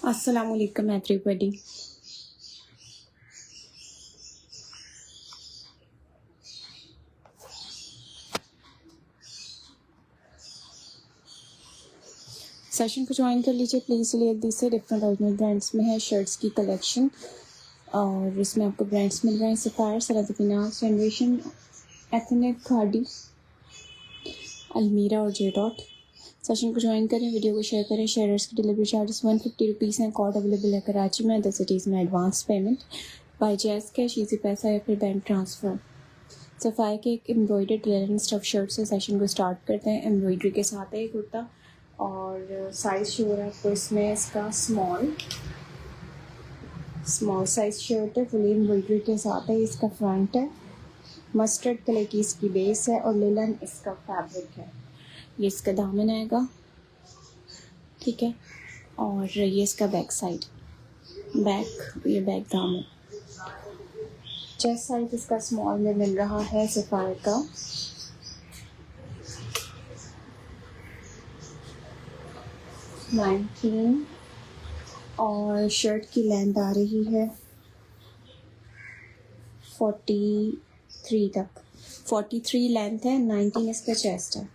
Assalamualaikum everybody. Session को join कर लीजिए प्लीज़। जल्दी से डिफरेंट ओरिजिनल ब्रांड्स में है शर्ट्स की कलेक्शन और इसमें आपको ब्रांड्स मिल रहे हैं सफ़ायर, सराफिनास, जनरेशन, एथनिक, खादी, अलमीरा और जे डॉट। सेशन को ज्वाइन करें, वीडियो को शेयर करें। शेयर्स की डिलीवरी चार्जेस 150 रुपीज़ हैं। कोड अवेलेबल है कराची में, अदर सिटीज़ में advance payment by jazz cash, easy पैसा या फिर बैंक ट्रांसफ़र। सफ़ायर के एक एम्ब्रॉयडर्ड लेनिन स्टफ शर्ट से सेशन को स्टार्ट करते हैं। एम्ब्रॉयडरी के साथ है कुर्ता और साइज़ शो हो रहा है आपको इसमें इसका स्मॉल साइज़ शर्ट है, फुली एम्ब्रॉयडरी के साथ है। इसका फ्रंट है, मस्टर्ड कलर की इसकी बेस है और लिलन इसका फैब्रिक है। ये इसका दामन आएगा, ठीक है, और ये इसका बैक साइड, ये बैक दामन। चेस्ट साइज इसका स्मॉल में मिल रहा है सफ़ायर का। नाइनटीन और शर्ट की लेंथ आ रही है 43 तक। 43 लेंथ है, 19 इसका चेस्ट है।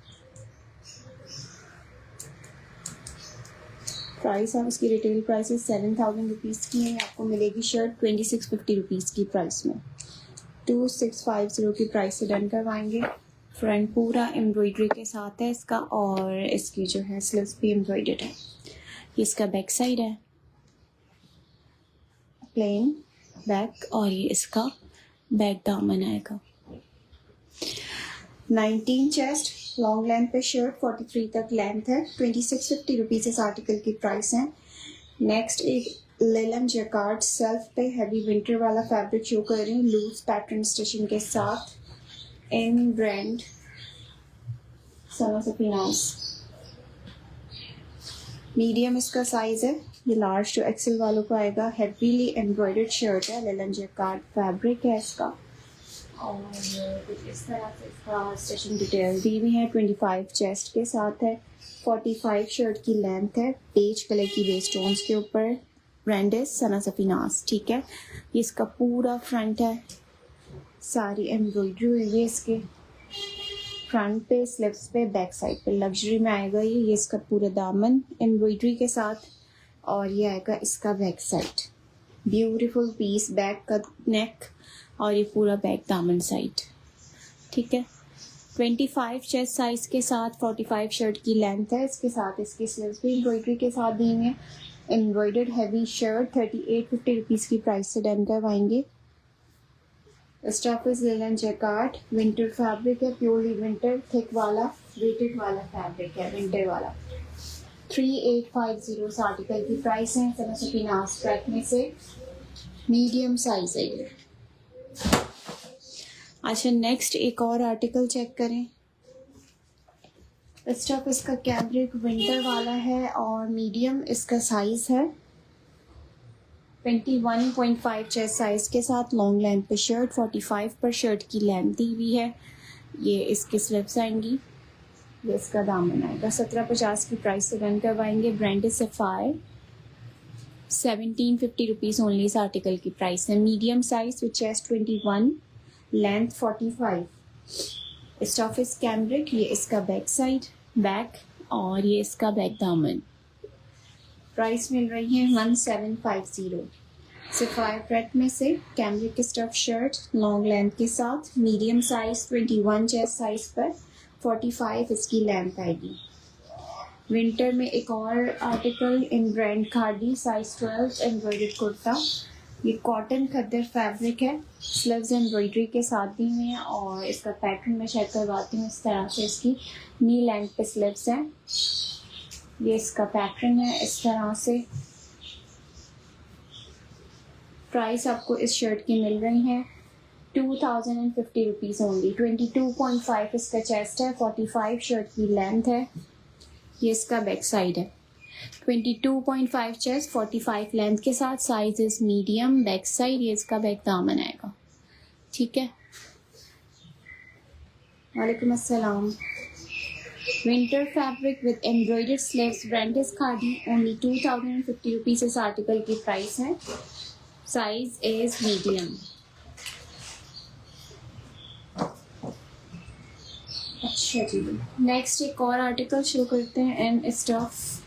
प्राइस है इसकी, रिटेल प्राइस है 7000 रुपीज़ की है। आपको मिलेगी शर्ट 2650 रुपीज़ की प्राइस में। 2650 की प्राइस से डन करवाएंगे। फ्रंट पूरा एम्ब्रॉयडरी के साथ है इसका और इसकी जो है स्लीव्स भी एम्ब्रॉयडर्ड है। ये इसका बैक साइड है, प्लेन बैक, और ये इसका बैक दामन आएगा। 19 चेस्ट, लॉन्ग लेंथ पे शर्ट, 43 तक लेंथ है। 2650 रुपीज़ इस आर्टिकल की प्राइस है। नेक्स्ट एक लेलन जैकार्ड सेल्फ पे हैवी विंटर वाला फैब्रिक शो कर रही हूँ, लूज पैटर्न स्टिचिंग के साथ, इन ब्रांड सफिनास। मीडियम इसका साइज है, ये लार्ज टू एक्सेल वालों को आएगा। हैवीली एम्ब्रॉयडर्ड शर्ट है, लेलन जैकार्ड फैब्रिक है इसका और कुछ इस तरह से इसका स्टिचिंग डिटेल दी हुई है। 25 चेस्ट के साथ है, 45 शर्ट की लेंथ है। पेज कलर की बेस टोन्स के ऊपर, ब्रांड है सना सफिनास, ठीक है। ये इसका पूरा फ्रंट है, सारी एम्ब्रॉयडरी हुई है इसके फ्रंट पे, स्लीव्स पे, बैक साइड पे। लग्जरी में आएगा ये इसका पूरा दामन एम्ब्रॉयडरी के साथ और ये आएगा इसका back side. Beautiful piece, back का नेक और ये पूरा बैक दामन साइड, ठीक है। 25 चेस्ट साइज के साथ 45 शर्ट की लेंथ है। इसके साथ इसकी स्लीव्स भी एम्ब्रॉयडरी के साथ दी हुई है। एम्ब्रॉयडर्ड हैवी शर्ट 3850 रुपीज़ की प्राइस से डन करवाएंगे। स्टफ इज लेलन जैकार्ड, विंटर फैब्रिक है, प्योरली विंटर, थिक वाला वेटेड वाला फैब्रिक है, विंटर वाला। 3850 इस आर्टिकल की प्राइस है। सना सफिनास ट्रैक में से मीडियम साइज है ये। अच्छा, नेक्स्ट एक और आर्टिकल चेक करें। स्टफ इसका कैमरिक विंटर वाला है और मीडियम इसका साइज है। 21.5 चेस्ट साइज के साथ लॉन्ग लेंथ पे शर्ट, 45 पर शर्ट की लेंथ दी हुई है। ये इसकी स्लीव्स आएंगी, ये इसका दामन आएगा। 1750 की प्राइस से रन करवाएंगे। ब्रांड सफ़ायर, 1750 रुपीज़ ओनली इस आर्टिकल की प्राइस है। Medium size with chest 21, length 45। Stuff is cambric, ये इसका बैक साइड, बैक और ये इसका बैक दामन। प्राइस मिल रही है 1750। सफ़ायर प्रेट में से cambric stuff shirt long length के साथ, मीडियम साइज 21 चेस्ट साइज पर, 45 इसकी लेंथ आएगी। विंटर में एक और article in brand khadi, size 12, embroidered kurta. ये कॉटन खद्दर फैब्रिक है, स्लीव्स एम्ब्रॉयडरी के साथ दी हुई हैं और इसका पैटर्न मैं चेक करवाती हूँ। इस तरह से इसकी नी लेंथ पे स्लीव्स हैं। ये इसका पैटर्न है इस तरह से। प्राइस आपको इस शर्ट की मिल रही है 2050 रुपीज़ ओनली। 22.5 इसका चेस्ट है, 45 शर्ट की लेंथ है। ये इसका बैक साइड है। 22.5 चेस्ट, 45 लेंथ के साथ, size is medium, back side, ये इसका बैक दामन आएगा। ठीक है। वालेकुम अस्सलाम। Winter fabric with embroidered sleeves, brand is khadi, only 2050 rupees इस आर्टिकल की प्राइस है, साइज इज मीडियम। अच्छा जी, नेक्स्ट एक और आर्टिकल शो करते हैं। And stuff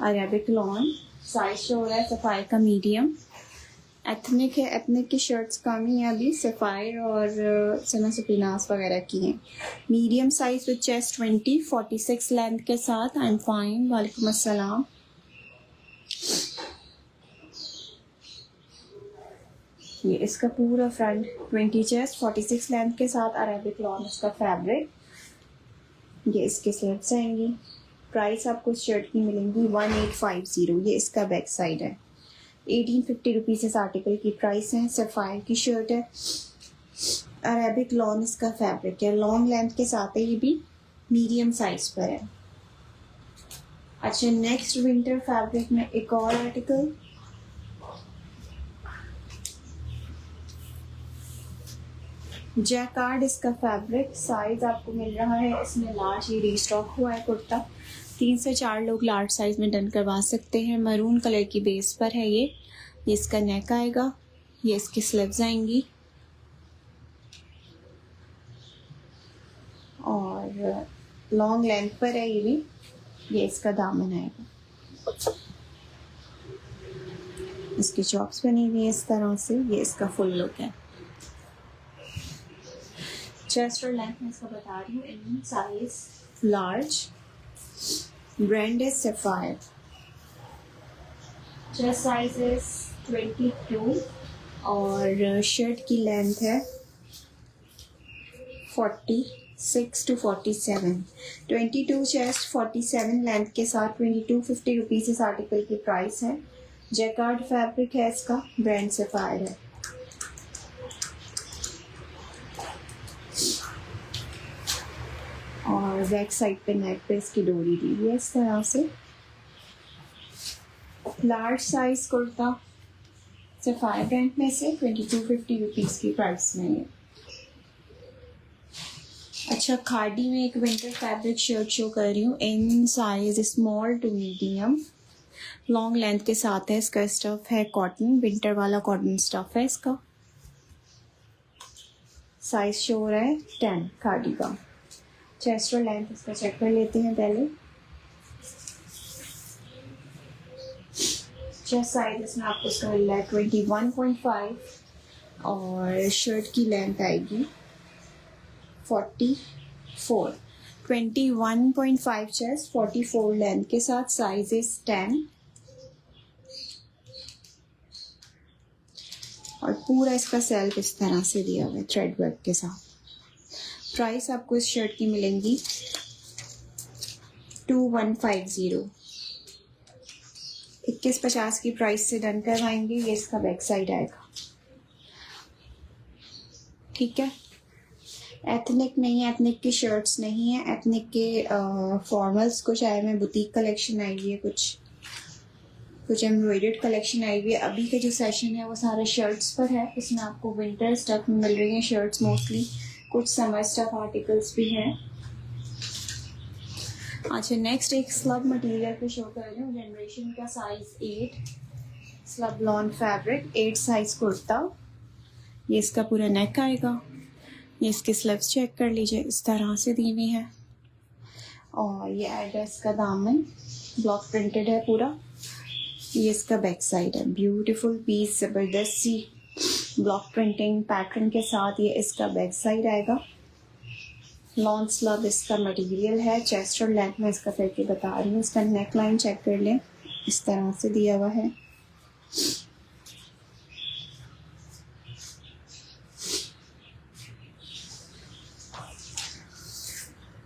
Arabic lawn, size show हो रहा है सफ़ायर का मीडियम। एथनिक है, एथनिक की शर्ट्स कम ही है अभी, सफ़ायर और सना सफीनास वगैरह की हैं। Medium size with chest 20, 46 length के साथ। आई एम फाइन, वालेकुम अस्सलाम। ये इसका पूरा फ्रंट 20 चेस्ट, 46 लेंथ के साथ, अरेबिक लॉन इसका फैब्रिक। ये इसके स्लीव्स आएंगी। प्राइस आपको इस शर्ट की मिलेंगी 1850। ये इसका बैक साइड है। 1850 रुपीज़ इस आर्टिकल की प्राइस है। सफ़ायर की शर्ट है, अरेबिक लॉन इसका फैब्रिक है, लॉन्ग लेंथ के साथ है, ये भी मीडियम साइज पर है। अच्छा, नेक्स्ट विंटर फैब्रिक में एक और आर्टिकल, जैकार्ड इसका फैब्रिक, साइज आपको मिल रहा है इसमें लार्ज, ये रीस्टॉक हुआ है कुर्ता। 3 से 4 लोग लार्ज साइज में डन करवा सकते हैं। मरून कलर की बेस पर है ये इसका नेक आएगा, ये इसकी स्लीव्स आएंगी और लॉन्ग लेंथ पर है ये भी, ये इसका दामन आएगा। इसकी चॉप्स बनी हुई है इस तरह से, ये इसका फुल लुक है। चेस्ट और लेंथ में इसका बता रही हूँ, इन साइज लार्ज, ब्रांड है सफ़ायर। चेस्ट साइज इज 22 और शर्ट की लेंथ है 46 to 47। 22 चेस्ट, 47 लेंथ के साथ 2250 रुपीज़ इस आर्टिकल की प्राइस है। जैकार्ड फैब्रिक है इसका, ब्रांड सफ़ायर है। और बैक साइड पे नेक पे इसकी डोरी दी है इस तरह से। Large size kurta sapphire brand में से 2250 रुपीज़ की प्राइस में है। अच्छा, खादी में एक विंटर फैब्रिक शर्ट शो कर रही हूँ, in size small to medium, long length के साथ है। इसका स्टफ है कॉटन, विंटर वाला कॉटन स्टफ है इसका। साइज शो हो रहा है 10 खादी का। चेस्ट और लेंथ इसका चेक कर लेते हैं पहले। चेस्ट साइज इसमें आपको इसका मिल रहा है 21.5 और शर्ट की लेंथ आएगी 44। 21.5 चेस्ट, 44 लेंथ के साथ, साइज इज 10 और पूरा इसका सेल्फ इस तरह से दिया हुआ है थ्रेड वर्क के साथ। प्राइस आपको इस शर्ट की मिलेंगी 2150। 2150 की प्राइस से डन करवाएंगे। ये इसका बैक साइड आएगा। ठीक है। एथनिक नहीं है, एथनिक की शर्ट्स नहीं है, एथनिक के फॉर्मल्स कुछ आए हुए हैं, बुटीक कलेक्शन आई हुई है, कुछ एम्ब्रॉयडर्ड कलेक्शन आई हुई है। अभी का जो सेशन है वो सारा शर्ट्स पर है। इसमें आपको विंटर स्टफ मिल रही है शर्ट्स मोस्टली, कुछ समर स्टफ आर्टिकल्स भी हैं। अच्छा, नेक्स्ट एक स्लब मटेरियल पे शो कर रही हूँ, जनरेशन का, size 8, slub lawn fabric, 8 size kurta. ये इसका पूरा नेक आएगा, ये इसके स्लीव्स चेक कर लीजिए, इस तरह से दी हुई है और ये एड्रेस का दामन ब्लॉक प्रिंटेड है पूरा। ये इसका बैक साइड है, ब्यूटीफुल पीस, ज़बरदस्त सी ब्लॉक प्रिंटिंग पैटर्न के साथ ये इसका बैक साइड आएगा। लॉन्ग स्लब इसका मटेरियल है। चेस्ट और लेंथ में इसका करके बता रही हूँ। इसका नेक लाइन चेक कर लें, इस तरह से दिया हुआ है।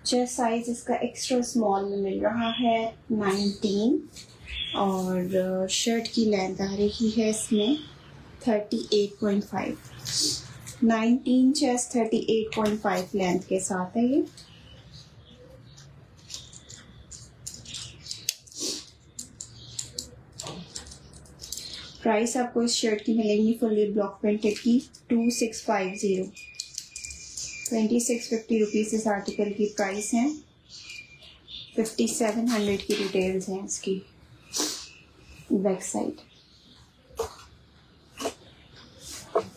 चेस्ट साइज इसका एक्स्ट्रा स्मॉल में मिल रहा है 19 और शर्ट की लेंथ आ रही है इसमें 38.5। 19 चेस्ट 38.5 लेंथ के साथ है ये। प्राइस आपको इस शर्ट की मिलेंगी फुल्ली ब्लॉक प्रिंटेड की 2650, 2650 रुपीज़ इस आर्टिकल की प्राइस है। 5700 की डिटेल्स हैं इसकी बैक साइड।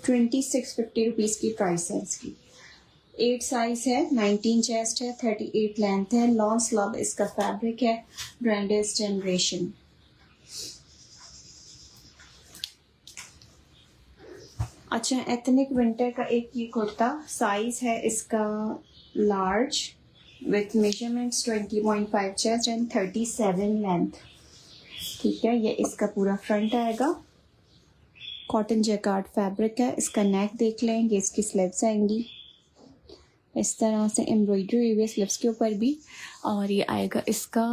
2650 रुपीज़ की प्राइस है इसकी। 8 साइज है, 19 चेस्ट है, 38 लेंथ है, लॉन्ग स्लब इसका फैब्रिक है, ब्रांडेड जनरेशन। अच्छा, एथनिक विंटर का एक ये कुर्ता साइज है इसका large with measurements 20.5 chest and 37 length. ठीक है, ये इसका पूरा फ्रंट आएगा, कॉटन जैकार्ड फैब्रिक है। इसका नेक देख लें, ये इसकी स्लीव्स आएंगी इस तरह से, एम्ब्रॉयडरी हुई है स्लीव्स के ऊपर भी। और ये आएगा इसका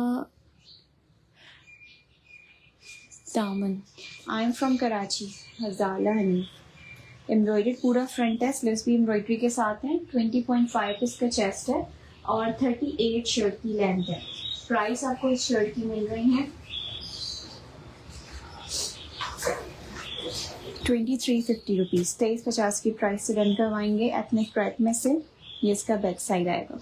दामन। आई एम फ्रॉम कराची, हजाला हनी। एम्ब्रॉयडर्ड पूरा फ्रंट है, स्लीव्स भी एम्ब्रॉयडरी के साथ हैं। 20.5 इसका चेस्ट है और 38 शर्ट की लेंथ है। प्राइस आपको इस शर्ट की मिल रही है 2350 रुपीज़। 2350 की प्राइस से डन करवाएंगे एथनिक प्रेट में से। ये इसका बैक साइड आएगा।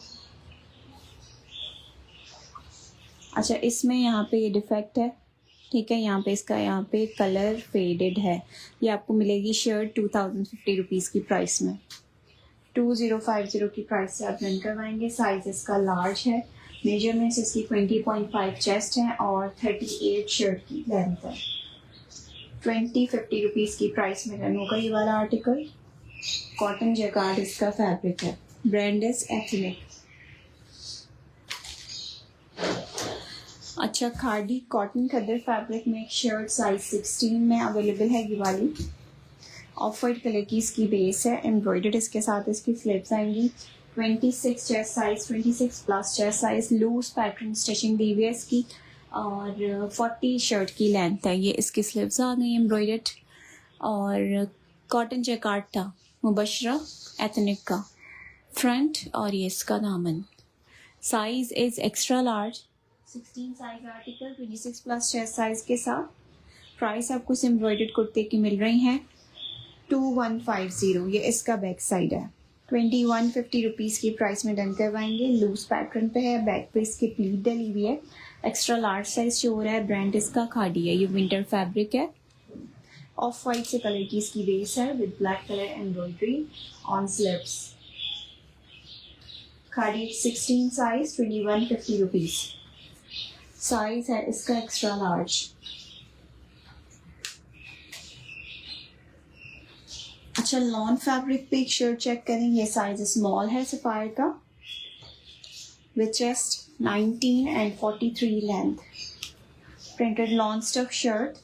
अच्छा, इसमें यहाँ पे ये डिफेक्ट है, ठीक है, यहाँ पे इसका यहाँ पे कलर फेडेड है। ये आपको मिलेगी शर्ट 2050 रुपीज़ की प्राइस में। 2050 की प्राइस से आप रन करवाएंगे। साइज इसका लार्ज है, मेजरमेंट्स इसकी 20.5 चेस्ट है और 38 शर्ट की लेंथ है। 2050 रुपीज़ की प्राइस में रन होगा ये वाला आर्टिकल। कॉटन जैकार्ड इसका फैब्रिक है, ब्रांड इज एथनिक। अच्छा, खादी कॉटन खद्दर फैब्रिक में एक शर्ट साइज 16 में अवेलेबल है ये वाली। ऑफ वाइट कलर की इसकी बेस है, एम्ब्रॉयडर्ड इसके साथ इसकी स्लीव्स आएंगी। 26 chest size, 26 plus chest size, loose pattern stitching दी हुई है इसकी और 40 शर्ट की लेंथ है। ये इसकी स्लीव्स आ गई एम्ब्रॉयडर्ड और कॉटन जैकार्ड था मुबशरा एथनिक का फ्रंट और ये इसका दामन। Size is extra large, 16 size article, 26 plus chest size के साथ। प्राइस आपको इस एम्ब्रॉयडर्ड कुर्ते की मिल रही हैं 2150। ये इसका बैक साइड है। 2150 रुपीज़ की प्राइस में डन करवाएंगे। लूज पैटर्न पे है, बैक पे इसकी प्लीट डली हुई है, एक्स्ट्रा लार्ज साइज शो हो रहा है। ब्रांड इसका खादी है, ये विंटर फैब्रिक है। ऑफ वाइट से कलर की इसकी बेस है with black colour embroidery on sleeves. Khadi 16 size, 2150 rupees. Size है इसका एक्स्ट्रा लार्ज। अच्छा, लॉन फैब्रिक पे एक शर्ट चेक करें। ये साइज स्मॉल है सफायर का with chest 19 and 43 length. Printed lawn stuff shirt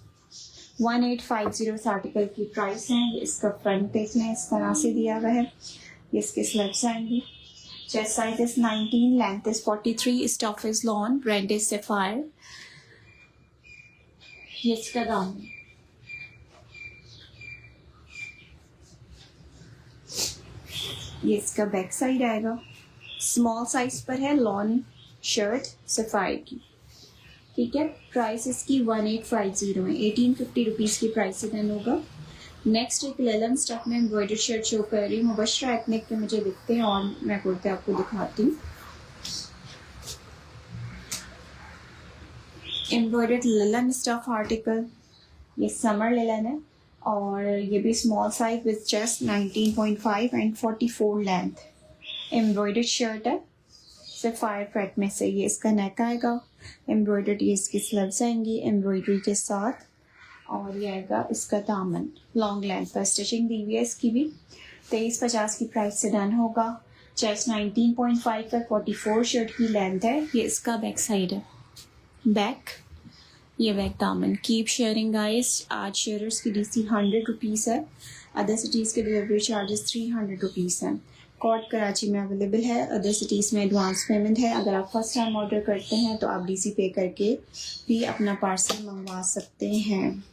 1850 article की प्राइस है। ये इसका फ्रंट देख लें, इस तरह से दिया हुआ है। ये इसके स्लीव्स आएंगी। Chest size is 19, length is 43, stuff is lawn, brand is sapphire. ये इसका दाम है। ये इसका बैक साइड आएगा। स्मॉल साइज पर है, लॉन शर्ट सफायर की, ठीक है। प्राइस इसकी 1850 है, 1850 रुपीज़ की प्राइस से डन होगा। नेक्स्ट एक लेलन स्टफ में एम्ब्रॉयडर्ड शर्ट शो कर रही हूँ। मुबशरा एथनिक के मुझे दिखते हैं और मैं कुर्ते आपको दिखाती हूँ। एम्ब्रॉयडर्ड लेलन स्टफ आर्टिकल, ये समर लेलन है और ये भी small size with chest 19.5 and 44 length. Embroidered shirt है सफायर प्रेट में से। ये इसका नेक आएगा, एम्ब्रॉयडर्ड ये इसकी स्लीव्स आएंगी एम्ब्रॉयडरी के साथ और ये आएगा इसका दामन। लॉन्ग लेंथ पर स्टिचिंग दी हुई है इसकी भी। 2350 की प्राइस से डन होगा। चेस्ट 19.5 पर 44 शर्ट की लेंथ है। ये इसका बैक साइड है। बैक, ये बैक दामन। Keep sharing guys. आज शेयरर्स की DC 100 रुपीज़ है। अदर सिटीज़ के डिलीवरी चार्जेस 300 रुपीज़ हैं। कोड कराची में अवेलेबल है, अदर सिटीज़ में एडवांस पेमेंट है। अगर आप फर्स्ट टाइम ऑर्डर करते हैं तो आप DC पे करके भी अपना पार्सल मंगवा सकते हैं,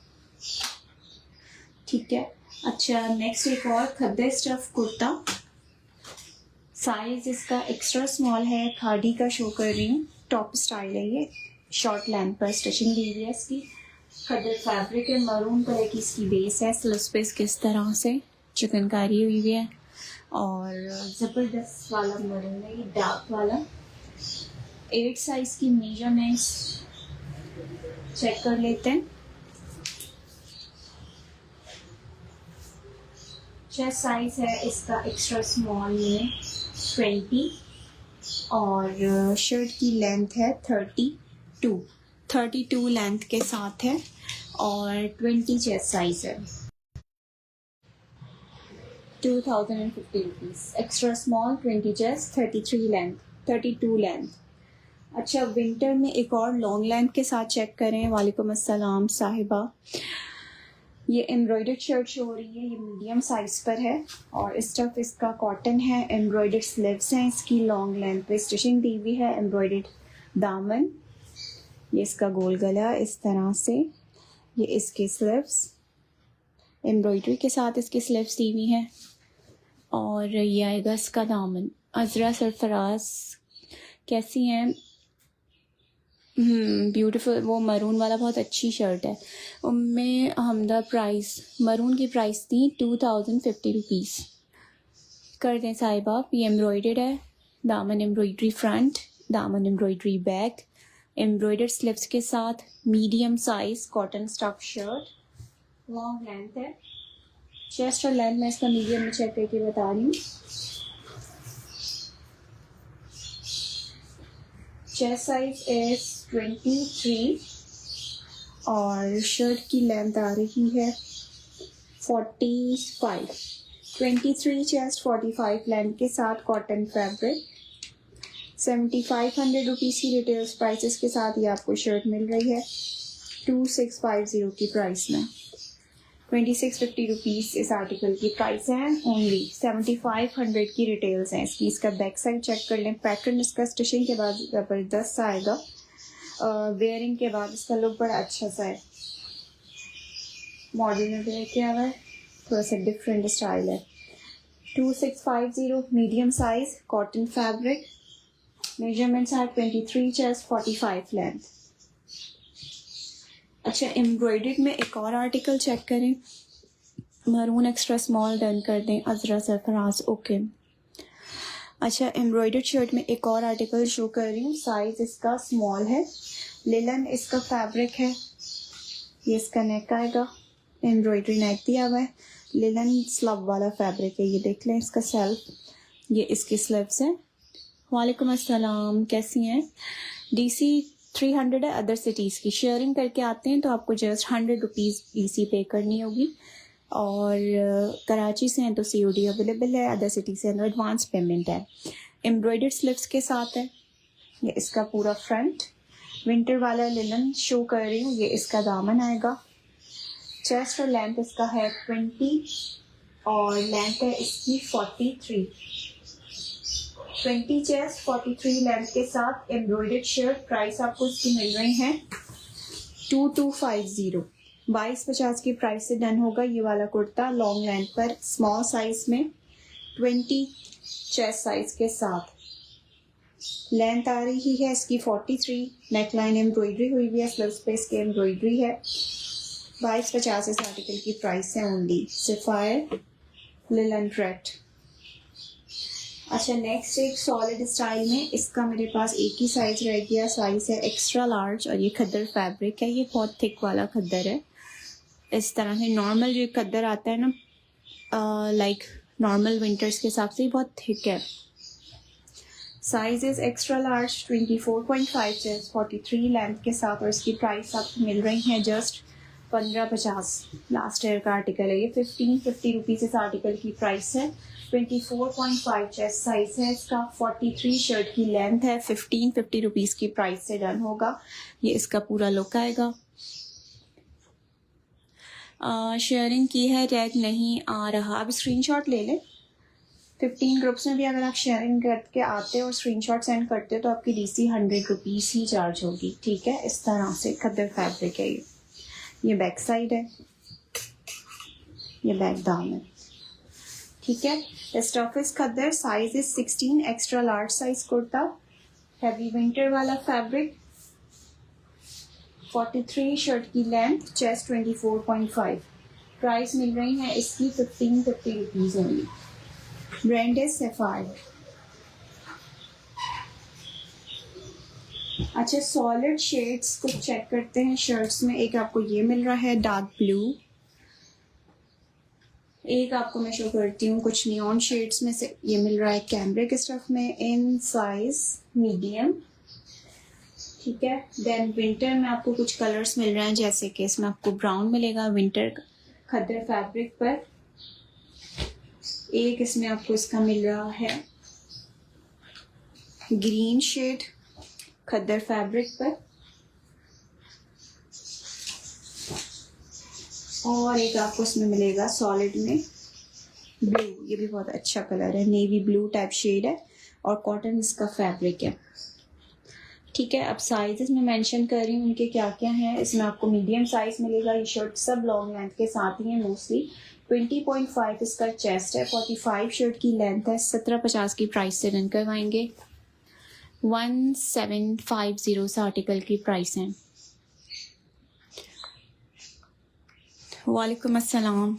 ठीक है। अच्छा, नेक्स्ट एक और खद्दर स्टफ कुर्ता। साइज इसका एक्स्ट्रा स्मॉल है, खादी का शो कर रही हूँ। टॉप स्टाइल है, ये शॉर्ट लेंथ पर स्टिचिंग दी हुई है इसकी। खद्दर फैब्रिक है, मरून कलर की इसकी बेस है, स्लिप्स पे किस तरह से चिकनकारी हुई है और ज़बरदस्त वाला मरून है ये, डार्क वाला। 8 साइज़ की मेजरमेंट्स चेक कर लेते हैं। चेस्ट साइज है इसका एक्स्ट्रा स्मॉल में 20 और शर्ट की लेंथ है 32 लेंथ के साथ है और 20 चेस्ट साइज है। 2050 rupees. Extra small 20 chest, 33 length, 32 length. अच्छा, विंटर में एक और लॉन्ग लेंथ के साथ चेक करें। वालेकुम अस्सलाम साहिबा। ये एम्ब्रॉयडर्ड शर्ट शो हो रही है, ये मीडियम साइज़ पर है और स्टफ इसका कॉटन है। एम्ब्रॉयडर्ड स्लीव्स हैं इसकी, लॉन्ग लेंथ पे स्टिचिंग दी हुई है। एम्ब्रॉयडर्ड दामन, ये इसका गोल गला इस तरह से, ये इसके स्लीव्स एम्ब्रॉयडरी के साथ इसकी स्लीव्स दी हुई हैं और ये आएगा इसका दामन। अजरा सरफराज कैसी हैं? ब्यूटीफुल। वो मरून वाला बहुत अच्छी शर्ट है। उम्मे हमदा प्राइस, मरून की प्राइस थी 2050 रुपीज़। कर दें साहिबा। ये एम्ब्रॉयडर्ड है, दामन एम्ब्रॉयडरी फ्रंट, दामन एम्ब्रॉयडरी बैक, एम्ब्रॉयडर्ड स्लीव्स के साथ, medium size cotton stuff shirt, long length है। चेस्ट और लेंथ मैं इसका मीडियम में चेक करके बता रही हूँ। चेस्ट साइज इज 23 और शर्ट की लेंथ आ रही है 45। 23 चेस्ट, 45 लेंथ के साथ कॉटन फैब्रिक। 7500 रुपीज़ की रिटेल्स प्राइसेस के साथ ये आपको शर्ट मिल रही है 2650 की प्राइस में। 2650 रुपीज़ इस आर्टिकल की प्राइस है ओनली। 7500 की रिटेल्स हैं इसकी। इसका बैक साइड चेक कर लें। पैटर्न इसका स्टिचिंग के बाद ज़बरदस्त आएगा, वेयरिंग के बाद इसका लुक बड़ा अच्छा सा है। मॉडल में भी क्या हुआ है, थोड़ा सा डिफरेंट स्टाइल है। 2650 medium size cotton fabric. Measurements है 23 चेस्ट, 45 लेंथ। अच्छा, एम्ब्रॉयडर्ड में एक और आर्टिकल चेक करें। मरून एक्स्ट्रा स्मॉल डन कर दें। अजरा सरफराज ओके। अच्छा, एम्ब्रॉयडर्ड शर्ट में एक और आर्टिकल शो कर रही हूँ। साइज इसका स्मॉल है, लिलन इसका फैब्रिक है। ये इसका नेक आएगा, एम्ब्रॉयडरी नेक दिया हुआ है, लिलन स्लब वाला फैब्रिक है। ये देख लें इसका सेल्फ, ये इसकी स्लीव्स है। वालेकुम अस्सलाम, कैसी हैं? DC 300 है अदर सिटीज़ की। शेयरिंग करके आते हैं तो आपको जस्ट 100 रुपीज़ DC पे करनी होगी और कराची से हैं तो COD अवेलेबल है, अदर सिटी से तो एडवांस पेमेंट है। एम्ब्रॉयडर्ड स्लीव्स के साथ है। ये इसका पूरा फ्रंट विंटर वाला लिलन शो कर रही हूँ। ये इसका दामन आएगा। चेस्ट और लेंथ इसका है 20 और लेंथ है इसकी 43। 20 चेस्ट, 43 लेंथ के साथ एम्ब्रॉयडर्ड शर्ट। प्राइस आपको इसकी मिल रही है 2250। 2250 की प्राइस से डन होगा ये वाला कुर्ता लॉन्ग लेंथ पर, स्मॉल साइज में, 20 चेस्ट साइज के साथ। लेंथ आ रही है इसकी 43। नेकलाइन एम्ब्रॉयडरी हुई हुई है, स्लीव्स पे इसके एम्ब्रॉयडरी है। 2250 इस आर्टिकल की प्राइस है ओनली। Sapphire linen red. अच्छा, नेक्स्ट एक सॉलिड स्टाइल में, इसका मेरे पास एक ही साइज रह गया। साइज है एक्स्ट्रा लार्ज और ये खद्दर फैब्रिक है। ये बहुत थिक वाला खद्दर है। इस तरह से नॉर्मल जो खद्दर आता है ना, लाइक नॉर्मल विंटर्स के हिसाब से बहुत थिक है। Size is extra large, 24.5 chest, 43 length के साथ और इसकी प्राइस आपको मिल रही है जस्ट 1550। लास्ट ईयर का आर्टिकल है ये। 1550 रुपीज़ इस आर्टिकल की प्राइस है। 24.5 चेस्ट साइज है इसका, 43 शर्ट की लेंथ है। 1550 रुपीज़ की प्राइस से डन होगा। ये इसका पूरा लुक आएगा। शेयरिंग की है, टैग नहीं आ रहा। अब स्क्रीनशॉट ले लें। 15 ग्रुप्स में भी अगर आप शेयरिंग करके आते हो और स्क्रीनशॉट सेंड करते हो तो आपकी DC 100 रुपीज़ ही चार्ज होगी। ठीक है, इस तरह से खद्दर फैब्रिक है ये बैक साइड है, ये बैक दामन। ठीक है, stuff is khaddar. Size is 16, extra large size kurta, heavy winter वाला फैब्रिक। 43 शर्ट की लेंथ, चेस्ट 24.5। प्राइस मिल रही है इसकी 1550 रुपीज़ ओनली। ब्रांड है सैफायर। अच्छा, सॉलिड शेड्स कुछ चेक करते हैं शर्ट्स में। एक आपको ये मिल रहा है डार्क ब्लू, एक आपको मैं शो करती हूँ कुछ नियॉन शेड्स में से। ये मिल रहा है कैमब्रिक स्टफ में इन साइज मीडियम, ठीक है। देन विंटर में आपको कुछ कलर्स मिल रहे हैं, जैसे कि इसमें आपको ब्राउन मिलेगा विंटर खद्दर फैब्रिक पर। एक इसमें आपको इसका मिल रहा है ग्रीन शेड खद्दर फैब्रिक पर, और एक आपको इसमें मिलेगा सॉलिड में ब्लू। ये भी बहुत अच्छा कलर है, नेवी ब्लू टाइप शेड है और कॉटन इसका फैब्रिक है, ठीक है। अब साइजेस में मेंशन कर रही हूँ उनके क्या क्या हैं। इसमें आपको मीडियम साइज मिलेगा। ये शर्ट सब लॉन्ग लेंथ के साथ ही है मोस्टली। 20.5 इसका चेस्ट है, 45 शर्ट की लेंथ है। 1750 की प्राइस से रन करवाएंगे। 1750 से आर्टिकल की प्राइस है। वालेकुम अस्सलाम।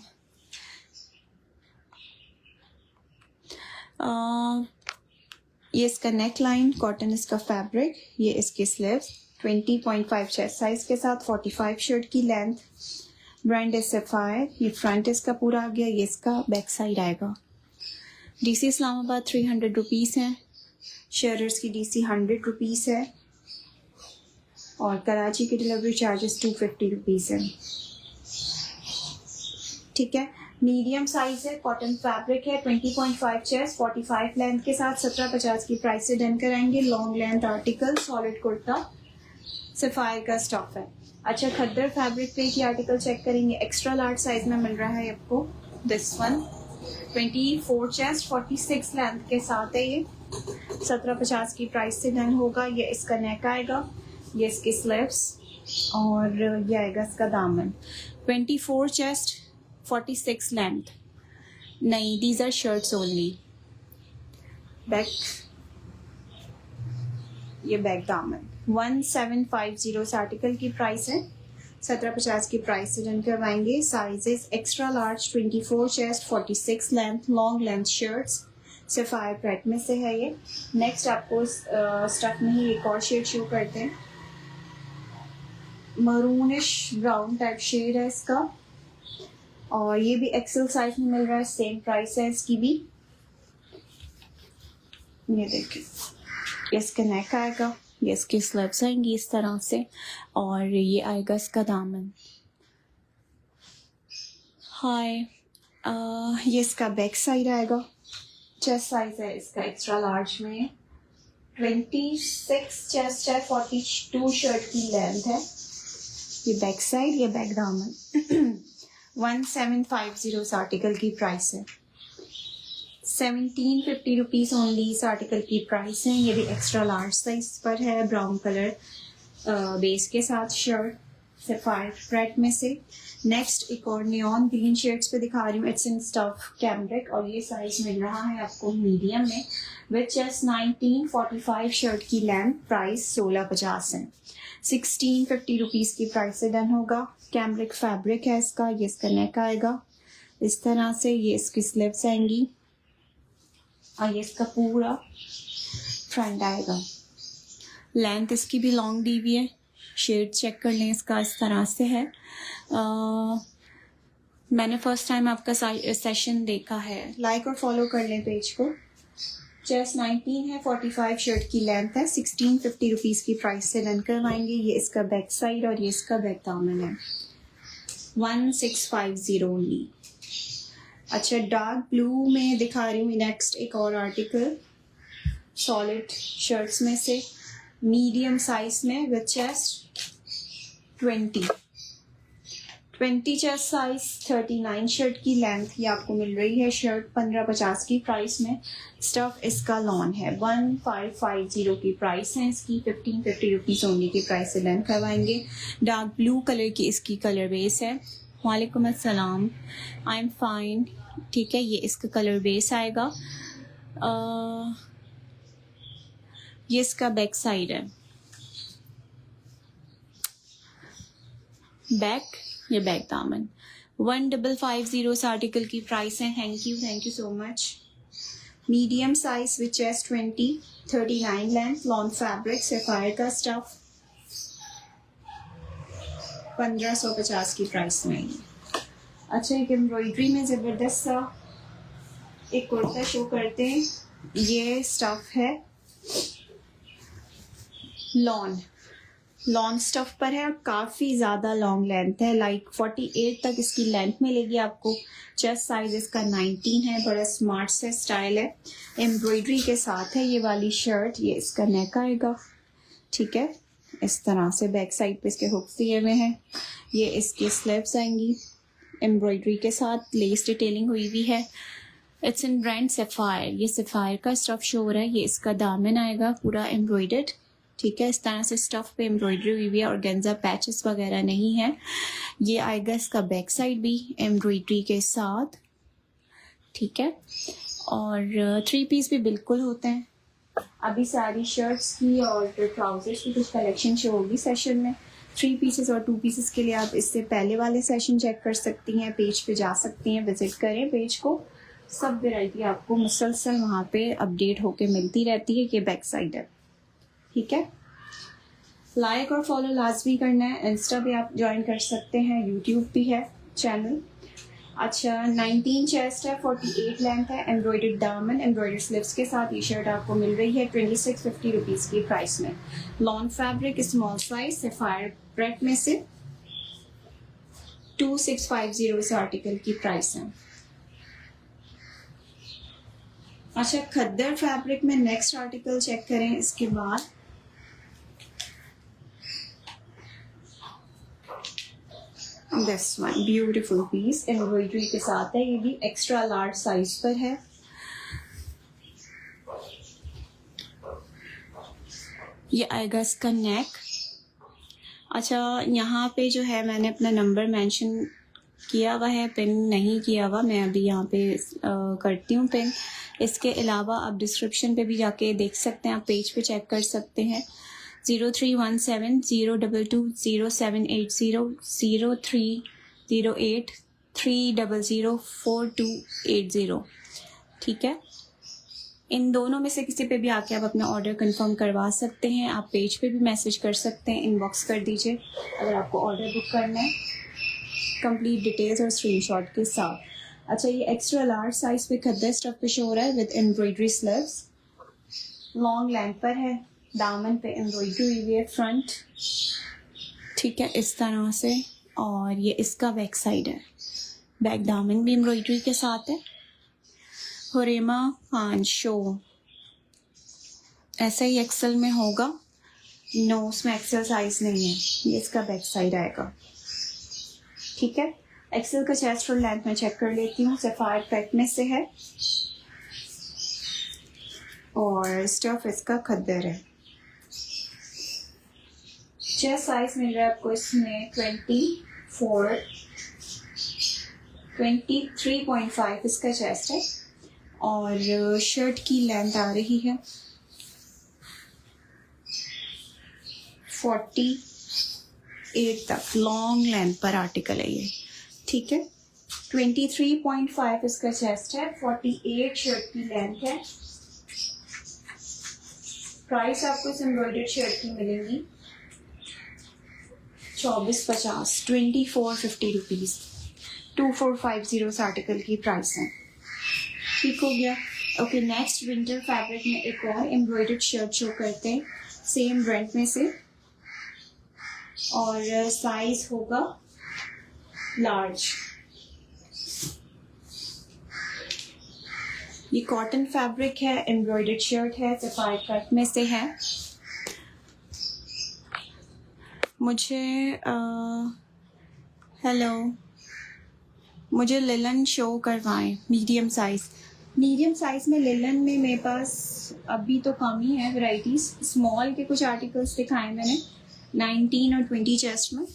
ये इसका नेक लाइन, कॉटन इसका फैब्रिक, ये इसके स्लीव्स 20.5 चेस्ट साइज के साथ, 45 शर्ट की लेंथ। ब्रांड है सैफायर। ये फ्रंट इसका पूरा आ गया, ये इसका बैक साइड आएगा। डीसी इस्लामाबाद 300 रुपीज़ है। शेयरर्स की डीसी 100 रुपीज़ है और कराची की डिलीवरी चार्जेस 250 रुपीज़ है, ठीक है। मीडियम साइज है, कॉटन फैब्रिक है, 20.5 चेस्ट, 45 लेंथ के साथ 1750 की प्राइस से डन कराएंगे। Long length article, solid kurta, sapphire का स्टॉक है। अच्छा, खद्दर फैब्रिक पे की आर्टिकल चेक करेंगे। एक्स्ट्रा लार्ज साइज में मिल रहा है आपको दिस वन, 24 चेस्ट, 46 लेंथ के साथ है। ये 1750 की प्राइस से डन होगा। ये इसका नेक आएगा, ये इसके स्लीव्स और ये आएगा इसका दामन। 24 चेस्ट, 46 लेंथ। नहीं, these are shirts only. Back, ये बैक दामन। 1750 आर्टिकल की प्राइस है। 1750 की प्राइस से डन करवाएंगे। Sizes extra large, 24 chest, 46 length, long length shirts. Sapphire parade में से है ये। नेक्स्ट आपको स्टफ में ही एक और शेड शो करते हैं। मरूनिश ब्राउन टाइप शेड है इसका और ये भी एक्सेल साइज में मिल रहा है। सेम प्राइस है इसकी भी। ये देखिए, इसका नेक आएगा, ये इसकी स्लीव्स आएंगी इस तरह से और ये आएगा इसका दामन। हाय, ये इसका बैक साइड आएगा। चेस्ट साइज है इसका एक्स्ट्रा लार्ज में, 26 चेस्ट है, 42 शर्ट की लेंथ है। ये बैक साइड, ये बैक दामन। 1750 इस आर्टिकल की प्राइस है। 1750 रुपीज़ ओनली इस आर्टिकल की प्राइस है। ये भी एक्स्ट्रा लार्ज साइज पर है, ब्राउन कलर बेस के साथ शर्ट, सैफायर प्रेट में से। नेक्स्ट एक और नियॉन ग्रीन शेड्स पे दिखा रही हूँ। इट्स इन स्टफ कैमब्रिक और ये साइज मिल रहा है आपको मीडियम में, विच चेस्ट 19, 45 शर्ट की लेंथ। प्राइस 1650 है। 1650 रुपीज़ की प्राइस से डन होगा। कैमब्रिक फैब्रिक है इसका। ये इसका नेक आएगा इस तरह से, ये इसकी स्लीव्स आएंगी और ये इसका पूरा फ्रंट आएगा। लेंथ इसकी भी लॉन्ग दी हुई है। शेड चेक कर लें इसका, इस तरह से है। मैंने फर्स्ट टाइम आपका सेशन देखा है। लाइक और फॉलो कर लें पेज को। चेस्ट 19 है, 45 शर्ट की लेंथ है। 1650 रुपीज़ की प्राइस से रन करवाएंगे। ये इसका बैक साइड और ये इसका बैक दामन है। 1650 ओनली। अच्छा, डार्क ब्लू में दिखा रही हूँ नेक्स्ट एक और आर्टिकल, सॉलिड शर्ट्स में से मीडियम साइज में with chest 20 chest size, 39 shirt की लेंथ। ये आपको मिल रही है शर्ट 1550 की प्राइस में। स्टफ इसका लॉन है। 1550 की प्राइस है इसकी। 1550 रुपीज़ ओनली की प्राइस से डन करवाएंगे। डार्क ब्लू कलर की इसकी कलर बेस है। वालेकुम अस्सलाम, आई एम फाइन, ठीक है। ये इसका कलर बेस आएगा। ये इसका बैक साइड है। बैक, ये बैक दामन 1550 इस आर्टिकल की प्राइस है। Thank you so much. Medium size with chest 20, 39 length, lawn fabric, sapphire का स्टफ, 1550 की प्राइस में। अच्छा, एक एम्ब्रॉयडरी में ज़बरदस्त सा एक कुर्ता शो करते हैं। ये स्टफ है लॉन स्टफ पर है और काफ़ी ज़्यादा लॉन्ग लेंथ है, लाइक 48 तक इसकी लेंथ मिलेगी आपको। चेस्ट साइज इसका 19 है, बड़ा स्मार्ट से स्टाइल है। एम्ब्रॉयडरी के साथ है ये वाली शर्ट। ये इसका नेक आएगा, ठीक है, इस तरह से। बैक साइड पे इसके हुक्स दिए हुए हैं। ये इसकी स्लीव्स आएंगी एम्ब्रॉयडरी के साथ, लेस डिटेलिंग हुई हुई है। It's in brand sapphire. ये सफायर का स्टफ शो हो रहा है। ये इसका दामन आएगा पूरा एम्ब्रॉयडर्ड, ठीक है, इस तरह से स्टफ पे एम्ब्रॉयडरी हुई हुई है, और गेंजा पैचेस वगैरह नहीं है। ये आएगा इसका बैक साइड भी एम्ब्रॉयडरी के साथ, ठीक है, और 3 पीस भी बिल्कुल होते हैं। अभी सारी शर्ट्स की और ट्राउजर्स की कुछ कलेक्शन शो होगी सेशन में। 3 पीसेस और 2 पीसेस के लिए आप इससे पहले वाले सेशन चेक कर सकती हैं, पेज पे जा सकती हैं, विजिट करें पेज को। सब वैरायटी आपको मुसलसल वहाँ पे अपडेट होके मिलती रहती है। ये बैक साइड है, ठीक है। लाइक और फॉलो लाजमी करना है। इंस्टा भी आप ज्वाइन कर सकते हैं, यूट्यूब भी है चैनल। अच्छा, 19 चेस्ट है, 48 लेंथ है, एम्ब्रॉयडर्ड दामन, एम्ब्रॉयडर्ड स्लीव्स के साथ ये शर्ट आपको मिल रही है 2650 रुपीज़ की प्राइस में। Lawn fabric, small size, Sapphire brand में से 2650 इस आर्टिकल की प्राइस है। अच्छा, खद्दर फैब्रिक में नेक्स्ट आर्टिकल चेक करें इसके बाद। This one beautiful piece embroidery के साथ है। ये भी एक्स्ट्रा लार्ज साइज पर है। ये आएगा इसका नेक। अच्छा, यहाँ पे जो है मैंने अपना नंबर मेंशन किया हुआ है, पिन नहीं किया हुआ, मैं अभी यहाँ पे करती हूँ पिन। इसके अलावा आप डिस्क्रिप्शन पे भी जाके देख सकते हैं, आप पेज पे चेक कर सकते हैं। 0317 022 0780 0308 300 4280, ठीक है। इन दोनों में से किसी पे भी आके आप अपना ऑर्डर कंफर्म करवा सकते हैं। आप पेज पे भी मैसेज कर सकते हैं, इनबॉक्स कर दीजिए अगर आपको ऑर्डर बुक करना है, कंप्लीट डिटेल्स और स्क्रीनशॉट के साथ। अच्छा, ये एक्स्ट्रा लार्ज साइज पे खद्दर स्टफ पे शो हो रहा है with embroidery sleeves, long length पर है, दामन पे एम्ब्रॉयडरी हुई हुई है फ्रंट, ठीक है, इस तरह से। और ये इसका बैक साइड है, बैक दामन भी एम्ब्रॉयडरी के साथ है। हुरेमा खान शो ऐसा ही एक्सेल में होगा, नो उसमें एक्सेल साइज नहीं है। ये इसका बैक साइड आएगा, ठीक है। एक्सेल का चेस्ट और लेंथ में चेक कर लेती हूँ। सफायर पैक में से है और स्टफ इसका खद्दर है। चेस्ट साइज मिल रहा है आपको इसमें 23.5 इसका चेस्ट है, और शर्ट की लेंथ आ रही है 48 तक, लॉन्ग लेंथ पर आर्टिकल है ये, ठीक है। 23.5 इसका चेस्ट है, 48 शर्ट की लेंथ है। प्राइस आपको इस एम्ब्रॉयडर्ड शर्ट की मिलेगी 2450, 2450 रुपीज़, 2450 इस आर्टिकल की प्राइस है, ठीक हो गया। ओके, नेक्स्ट विंटर फैब्रिक में एक और एम्ब्रॉयडर्ड शर्ट शो करते हैं, सेम ब्रांड में से, और साइज होगा लार्ज। ये कॉटन फैब्रिक है, एम्ब्रॉयडर्ड शर्ट है, सफायर कट में से है। मुझे हेलो, मुझे लिलन शो करवाएं मीडियम साइज़। मीडियम साइज़ में लिलन में मेरे पास अभी तो कम ही है वैराइटीज़। स्मॉल के कुछ आर्टिकल्स दिखाए मैंने 19 और 20 चेस्ट में।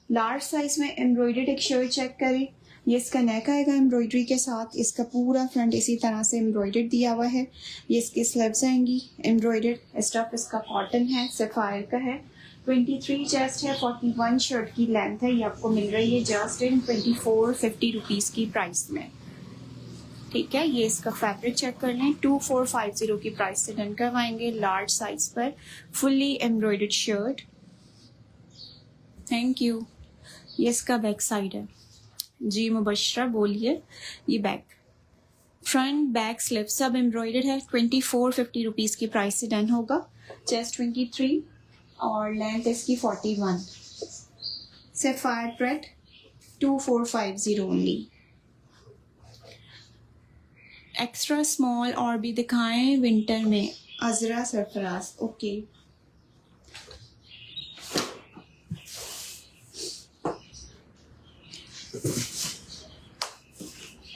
लार्ज साइज़ में एम्ब्रॉयडर्ड एक शर्ट चेक करें। ये इसका नेक आएगा एम्ब्रॉयडरी के साथ, इसका पूरा फ्रंट इसी तरह से एम्ब्रॉयडर्ड दिया हुआ है। ये इसकी स्लीव्स आएंगी एम्ब्रॉयडर्ड। स्टफ इसका कॉटन है, सफायर का है, 23 चेस्ट है, 41 शर्ट की लेंथ है। ये आपको मिल रही है जस्ट इन 2450 रुपीज़ की प्राइस में। ठीक है, ये इसका फैब्रिक चेक कर लें। 2450 की प्राइस से डन करवाएंगे लार्ज साइज पर fully embroidered shirt. Thank you. ये इसका बैक साइड है जी। मुबशरा बोलिए। ये बैक, फ्रंट बैक स्लिप सब एम्ब्रॉयडर्ड है। 2450 रुपीज़ की प्राइस से डन होगा। चेस्ट 23 और लेंथ इसकी 41। Sapphire print 2450 only. Extra small और भी दिखाएं विंटर में। अजरा सरफराज, ओके।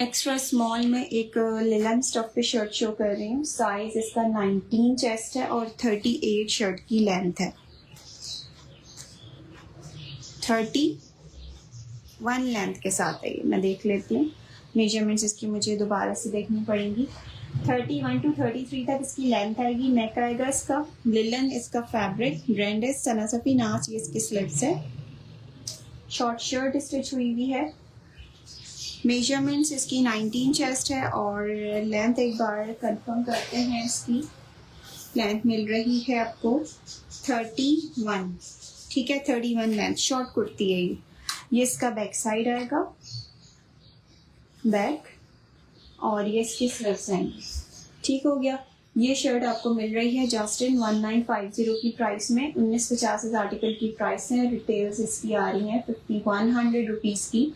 एक्स्ट्रा स्मॉल में एक लिलन स्टफ पे शर्ट शो कर रही हूँ। साइज इसका 19 चेस्ट है और 38 शर्ट की लेंथ है। 31 लेंथ के साथ है ये। मैं देख लेती हूँ, मेजरमेंट्स इसकी मुझे दोबारा से देखनी पड़ेंगी। 31 to 33 तक इसकी लेंथ आएगी। नेक आएगा इसका लिलन, इसका फैब्रिक ब्रांड है सना सफी नाच। ये इसकी स्लिप्स है। शॉर्ट शर्ट स्टिच हुई हुई है। मेजरमेंट्स इसकी 19 चेस्ट है और लेंथ एक बार कंफर्म करते हैं। इसकी लेंथ मिल रही है आपको 31। ठीक है, 31 लेंथ। शॉर्ट कुर्ती है ये। ये इसका बैक साइड आएगा, बैक, और ये इसकी स्लीव्स आएंगी। ठीक हो गया। ये शर्ट आपको मिल रही है जस्ट इन 1950 की प्राइस में। 1950 इस आर्टिकल की प्राइस है। रिटेल्स इसकी आ रही हैं 5100 रुपीज़ की।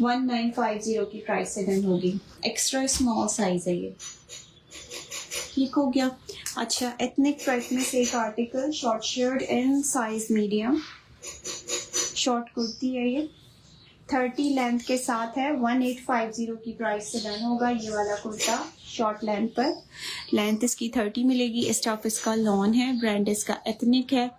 1950 की प्राइस से डन होगी। एक्स्ट्रा स्मॉल साइज है ये। ठीक हो गया। अच्छा, एथनिक प्रिंट में से एक article, short shirt in size medium, short kurti है ये। 30 लेंथ के साथ है। 1850 की प्राइस से डन होगा ये वाला कुर्ता शॉर्ट लेंथ पर। लेंथ इसकी 30 मिलेगी। स्टफ इसका लॉन है, ब्रांड इसका एथनिक है।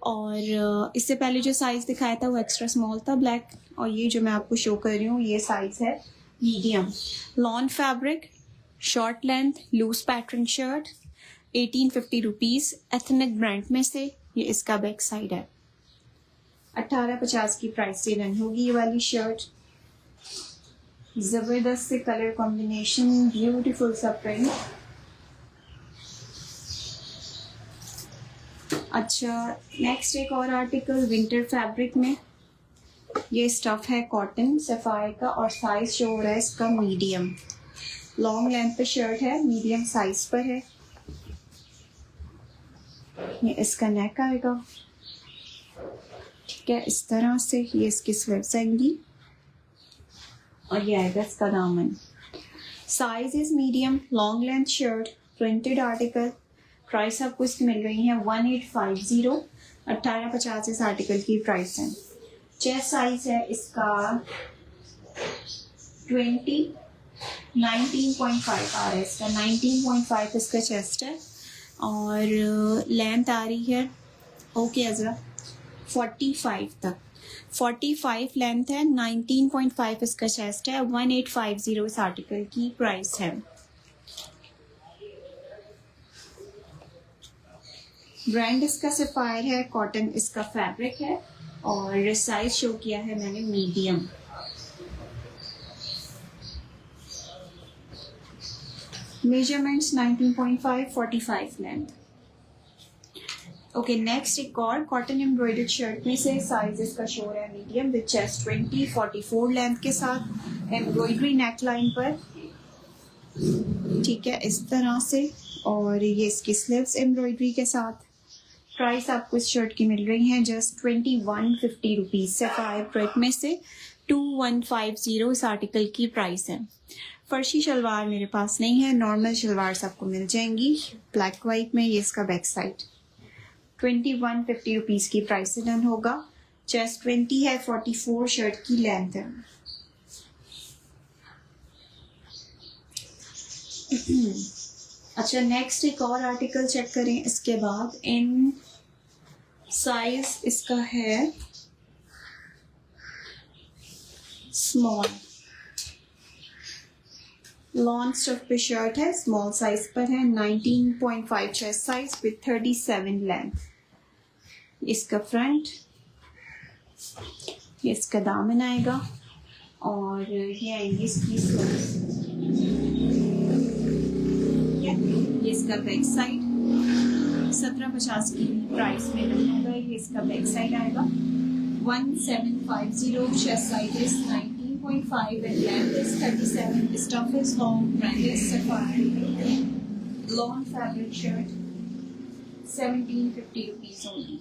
और इससे पहले जो साइज़ दिखाया था वो एक्स्ट्रा स्मॉल था, ब्लैक, और ये जो मैं आपको शो कर रही हूँ ये साइज़ है medium. Lawn fabric, short length, loose pattern shirt, 1850 rupees. Ethnic brand में से ये इसका बैक साइड है। 1850 की प्राइस से रन होगी ये वाली शर्ट। ज़बरदस्त से कलर कॉम्बिनेशन, ब्यूटीफुल सा प्रिंट। अच्छा, नेक्स्ट एक और आर्टिकल विंटर फैब्रिक में। ये स्टफ है कॉटन सफायर का और साइज शो हो रहा है इसका मीडियम। लॉन्ग लेंथ पे शर्ट है, मीडियम साइज पर है। ये इसका नेक आएगा। ठीक है, इस तरह से ये इसकी स्लीव्स आएंगी और ये आएगा इसका दामन। Size is medium, long length shirt, printed article. Price आपको इसकी मिल रही है 1850। 1850 इस आर्टिकल की प्राइस है। चेस्ट साइज है इसका 19.5 आ रहा है इसका। 19.5 इसका चेस्ट है और लेंथ आ रही है, ओके अजरा, 45 तक। 45 लेंथ है, 19.5 इसका चेस्ट है। 1850 इस आर्टिकल की प्राइस है। ब्रांड इसका सफायर है, कॉटन इसका फैब्रिक है और साइज शो किया है मैंने medium. Measurements 19.5, 45 length. Okay, next एक और कॉटन एम्ब्रॉयडर्ड शर्ट में से साइज इसका शो है मीडियम विद चेस्ट 20, 44 लेंथ के साथ एम्ब्रॉयडरी नेक लाइन पर। ठीक है, इस तरह से, और ये इसकी स्लीव्स एम्ब्रॉयडरी के साथ। प्राइस आपको इस शर्ट की मिल रही है जस्ट 2150 रुपीज़। सफायर प्रिंट में से 2150 इस आर्टिकल की प्राइस है। फर्शी शलवार मेरे पास नहीं है, नॉर्मल शलवार आपको मिल जाएंगी ब्लैक वाइट में। ये इसका बैक साइड 2150 रुपीज़ की प्राइस से डन होगा। चेस्ट 20 है, 44 शर्ट की लेंथ है। अच्छा, नेक्स्ट एक और आर्टिकल चेक करें इसके बाद। इन साइज इसका है स्मॉल, लॉन्ग स्टफ पे शर्ट है, स्मॉल साइज पर है। 19.5 चेस्ट साइज विद 37 लेंथ। इसका फ्रंट, ये इसका दामन आएगा और ये आएंगी इसकी स्लीव्स। ये इसका बैक साइड 1750 की प्राइस में होगा। ये इसका बैक साइड आएगा 1750। Chest size is 19.5 and length is 37. Stuff is long, brand is Sapphire. Lawn fabric shirt 1750 rupees only.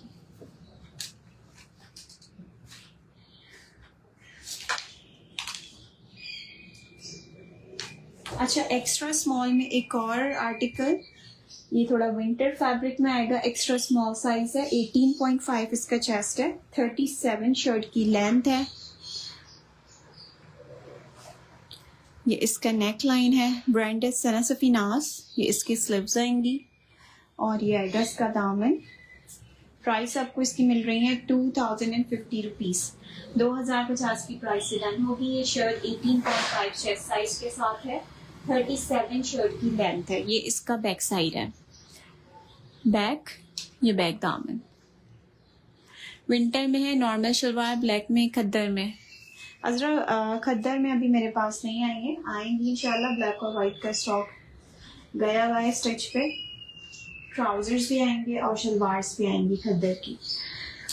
अच्छा, एक्स्ट्रा स्मॉल में एक और आर्टिकल, ये थोड़ा विंटर फैब्रिक में आएगा। एक्स्ट्रा स्मॉल साइज है, 18.5 इसका चेस्ट है, 37 शर्ट की लेंथ है। ये इसका नेक लाइन है, ब्रांड है सना सफीनास। ये इसकी स्लीव्स आएंगी और ये आएगा इसका दामन। प्राइस आपको इसकी मिल रही है 2050 रुपीज़। 2050 की प्राइस से डन होगी। ये शर्ट 18.5 चेस्ट साइज के साथ है, 37 शर्ट की लेंथ है। ये इसका बैक साइड है, बैक, ये बैक दामन। विंटर में है, नॉर्मल शलवार ब्लैक में, खद्दर में। अजरा खद्दर में अभी मेरे पास नहीं आई है, आएंगी इंशाल्लाह। ब्लैक और वाइट का स्टॉक गया हुआ है स्टिच पे। ट्राउजर्स भी आएंगे और शलवार्स भी आएंगी खद्दर की।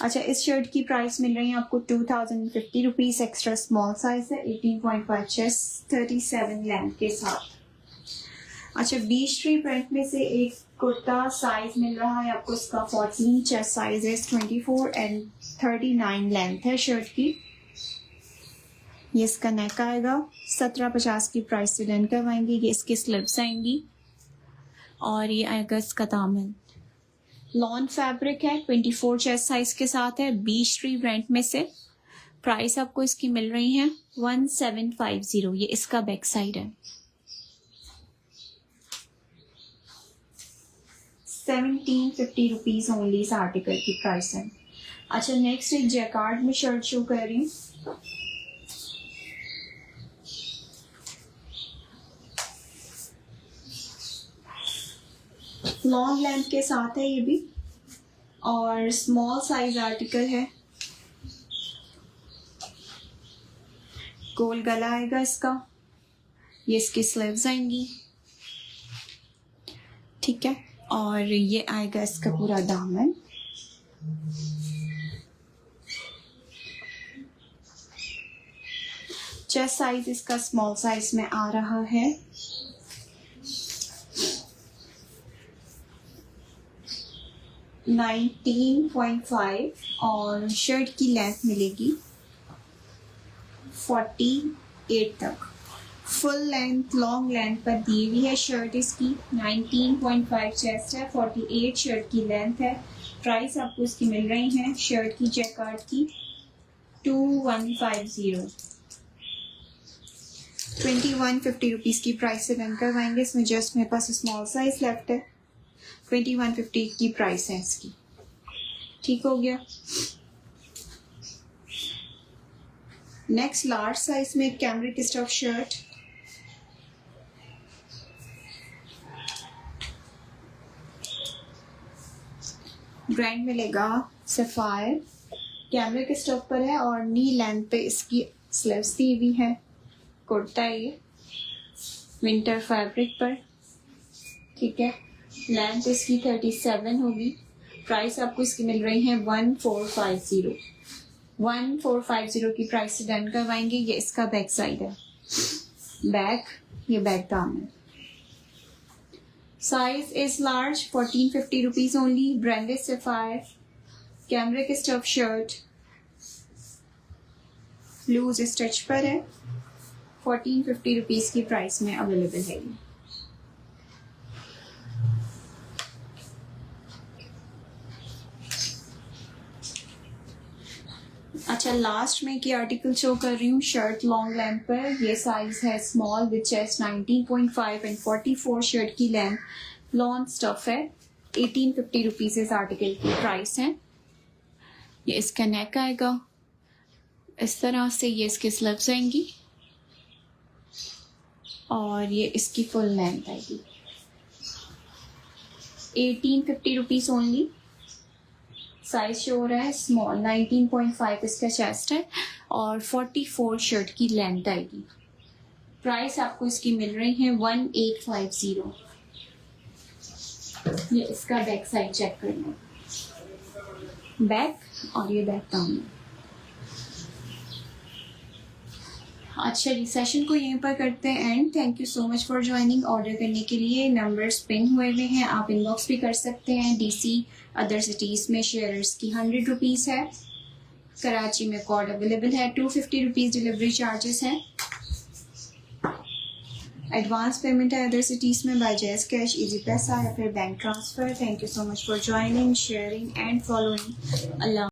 अच्छा, इस शर्ट की प्राइस मिल रही है आपको 2050 रुपीज़। एक्स्ट्रा स्मॉल साइज है, 18.5 चेस्ट, 37 लेंथ के साथ। अच्छा, बीच ट्री प्रिंट में से एक कुर्ता साइज मिल रहा है आपको। इसका 14 चेस्ट साइज है, 24 एंड 39 लेंथ है शर्ट की। ये इसका नेक आएगा, 1750 की प्राइस से डन करवाएंगे। ये इसकी स्लीव्स आएंगी और ये आएगा इसका दामन। लॉन फैब्रिक है, 24 चेस्ट साइज के साथ है, बीच ट्री ब्रांड में से। प्राइस आपको इसकी मिल रही है 1750। ये इसका बैक साइड है, 1750 रुपीज़ ओनली इस आर्टिकल की प्राइस है। अच्छा, नेक्स्ट एक जैकार्ड में शर्ट शो कर रही हूँ। लॉन्ग लेंथ के साथ है ये भी और स्मॉल साइज आर्टिकल है। गोल गला आएगा इसका, ये इसकी स्लीव्स आएंगी, ठीक है। और ये आएगा इसका पूरा दामन। चेस्ट साइज इसका स्मॉल साइज में आ रहा है। $19.5 और शर्ट की लेंथ मिलेगी 48 तक। फुल लेंथ, लॉन्ग लेंथ पर दी हुई है शर्ट इसकी। 19.5 चेस्ट है, 48 शर्ट की लेंथ है। प्राइस आपको इसकी मिल रही है शर्ट की जैकार्ड की 2150। 2150 रुपीज़ की प्राइस से डन करवाएंगे। इसमें जस्ट मेरे पास स्मॉल साइज लेफ्ट है। 2150 की प्राइस है इसकी, ठीक हो गया। नेक्स्ट लार्ज साइज में कैमरिक स्टफ शर्ट, ब्रांड मिलेगा सफायर। कैमरिक स्टफ पर है और नी लेंथ पे इसकी स्लीव्स दी हुई है। कुर्ता है ये, विंटर फैब्रिक पर, ठीक है। लेंथ इसकी 37 होगी। प्राइस आपको इसकी मिल रही है 1450। 1450 की प्राइस से डन करवाएंगे। ये इसका बैक साइड है, बैक, ये बैक दामन। Size is large, 1450 rupees only. Branded Sapphire cambric stuff shirt, loose stitch पर है। 1450 रुपीज़ की प्राइस में अवेलेबल है ये। अच्छा, लास्ट में की आर्टिकल शो कर रही हूँ शर्ट लॉन्ग लेंथ पर। ये साइज है small with chest, 19.5 and 44 shirt की लेंथ। लॉन स्टफ है, 1850 रुपीज़ इस आर्टिकल की प्राइस है। ये इसका नेक आएगा इस तरह से, ये इसके स्लीव्स आएंगी और ये इसकी फुल लेंथ आएगी। 1850 रुपीज़ ओनली। साइज शो हो रहा है स्मॉल, 19.5 इसका चेस्ट है और 44 शर्ट की लेंथ आएगी। प्राइस आपको इसकी मिल रही है 1850। ये इसका बैक साइड चेक कर लो, बैक और ये बैक डाउन। अच्छा जी, सेशन को यहीं पर करते हैं and. Thank you so much for joining. Order करने के लिए नंबर्स पिन हुए हुए हैं, आप इनबॉक्स भी कर सकते हैं। DC अदर सिटीज़ में शेयर्स की 100 रुपीज़ है, कराची में कॉर्ड अवेलेबल है, 250 रुपीज़ डिलीवरी चार्जेस हैं। एडवांस पेमेंट है अदर सिटीज़ में बाय जैज कैश, इजी पैसा या फिर bank transfer. Thank you so much for joining, sharing and following. Allah.